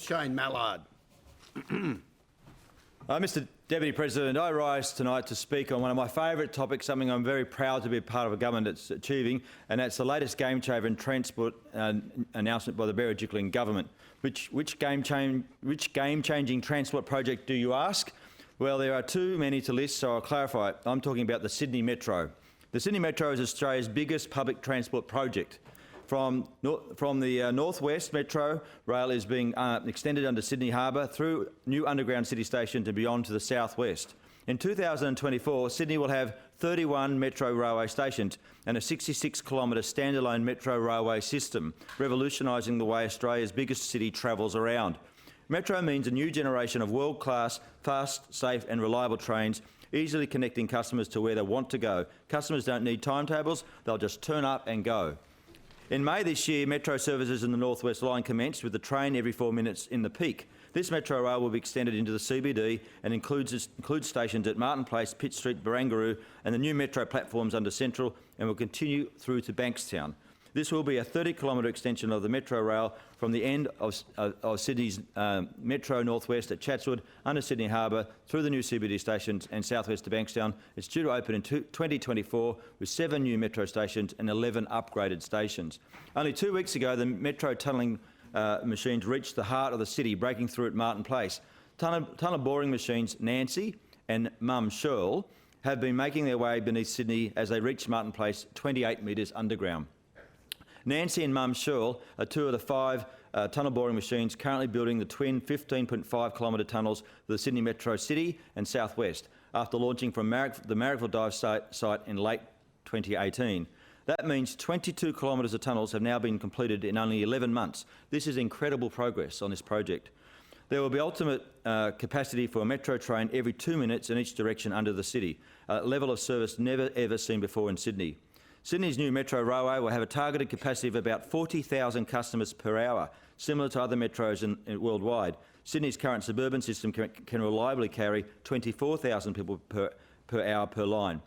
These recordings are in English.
Shane Mallard. Mr Deputy President, I rise tonight to speak on one of my favourite topics, something I'm very proud to be a part of a government that's achieving, and that's the latest game-changing transport announcement by the Berejiklian government. Which game-changing transport project do you ask? Well, there are too many to list, so I'll clarify it. I'm talking about the Sydney Metro. The Sydney Metro is Australia's biggest public transport project. From the northwest, Metro Rail is being extended under Sydney Harbour through new underground city stations and beyond to the southwest. In 2024, Sydney will have 31 Metro railway stations and a 66-kilometre standalone Metro railway system, revolutionising the way Australia's biggest city travels around. Metro means a new generation of world-class, fast, safe and reliable trains, easily connecting customers to where they want to go. Customers don't need timetables, they'll just turn up and go. In May this year, Metro services in the North West Line commenced with the train every 4 minutes in the peak. This Metro rail will be extended into the CBD and includes stations at Martin Place, Pitt Street, Barangaroo and the new Metro platforms under Central, and will continue through to Bankstown. This will be a 30-kilometre extension of the Metro rail from the end of Sydney's Metro Northwest at Chatswood, under Sydney Harbour, through the new CBD stations and southwest to Bankstown. It's due to open in 2024 with 7 new Metro stations and 11 upgraded stations. Only 2 weeks ago, the Metro tunnelling machines reached the heart of the city, breaking through at Martin Place. Tunnel boring machines Nancy and Mum Shirl have been making their way beneath Sydney as they reach Martin Place 28 metres underground. Nancy and Mum Shirl are 2 of the 5 tunnel boring machines currently building the twin 15.5-kilometre tunnels for the Sydney Metro City and South West, after launching from the Marrickville Dive site in late 2018. That means 22 kilometres of tunnels have now been completed in only 11 months. This is incredible progress on this project. There will be ultimate capacity for a Metro train every 2 minutes in each direction under the city, a level of service never ever seen before in Sydney. Sydney's new Metro railway will have a targeted capacity of about 40,000 customers per hour, similar to other metros worldwide. Sydney's current suburban system can reliably carry 24,000 people per hour per line.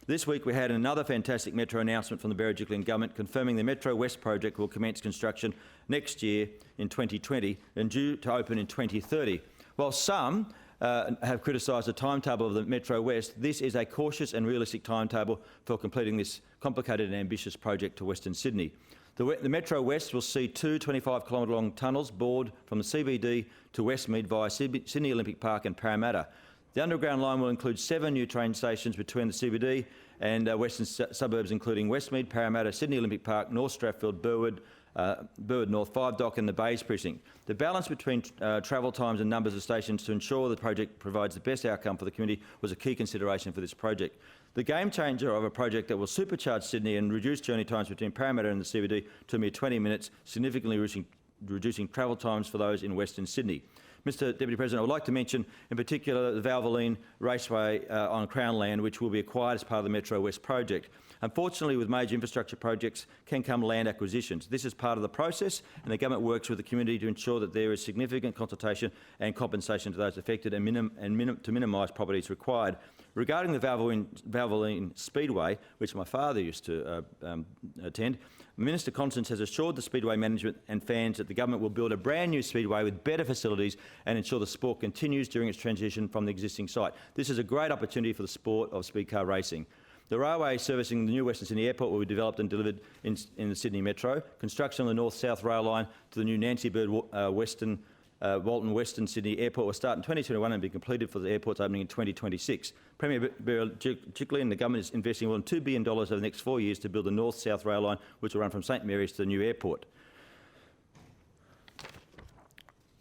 This week we had another fantastic Metro announcement from the Berejiklian government confirming the Metro West project will commence construction next year in 2020 and due to open in 2030. While some have criticised the timetable of the Metro West, this is a cautious and realistic timetable for completing this complicated and ambitious project to Western Sydney. The Metro West will see 2 25-kilometre long tunnels bored from the CBD to Westmead via Sydney Olympic Park and Parramatta. The underground line will include 7 new train stations between the CBD and western suburbs, including Westmead, Parramatta, Sydney Olympic Park, North Strathfield, Burwood North, 5 Dock and the Bays Precinct. The balance between travel times and numbers of stations to ensure the project provides the best outcome for the community was a key consideration for this project. The game changer of a project that will supercharge Sydney and reduce journey times between Parramatta and the CBD to a mere 20 minutes, significantly reducing travel times for those in Western Sydney. Mr Deputy President, I would like to mention in particular the Valvoline Raceway on Crown land, which will be acquired as part of the Metro West project. Unfortunately, with major infrastructure projects can come land acquisitions. This is part of the process, and the government works with the community to ensure that there is significant consultation and compensation to those affected and to minimise properties required. Regarding the Valvoline Speedway, which my father used to attend, Minister Constance has assured the Speedway management and fans that the government will build a brand new speedway with better facilities and ensure the sport continues during its transition from the existing site. This is a great opportunity for the sport of speed car racing. The railway servicing the new Western Sydney Airport will be developed and delivered in the Sydney Metro. Construction on the North-South rail line to the new Nancy Bird Walton Western Sydney Airport will start in 2021 and be completed for the airport's opening in 2026. Premier Berejiklian and the government is investing more than $2 billion over the next 4 years to build the North-South rail line, which will run from St Mary's to the new airport.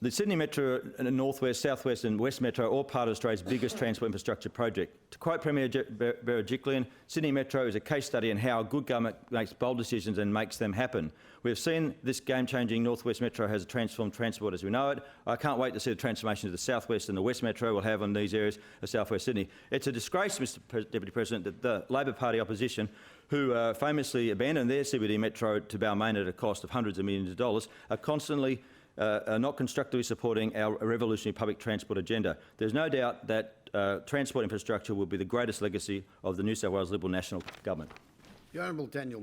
The Sydney Metro, North West, South West and West Metro are all part of Australia's biggest transport infrastructure project. To quote Premier Berejiklian, Sydney Metro is a case study in how a good government makes bold decisions and makes them happen. We have seen this game-changing North West Metro has transformed transport as we know it. I can't wait to see the transformation of the South West and the West Metro will have on these areas of South West Sydney. It's a disgrace, Mr Deputy President, that the Labor Party opposition, who famously abandoned their CBD Metro to Balmain at a cost of hundreds of millions of dollars, are constantly are not constructively supporting our revolutionary public transport agenda. There's no doubt that transport infrastructure will be the greatest legacy of the New South Wales Liberal National Government. The Honourable Daniel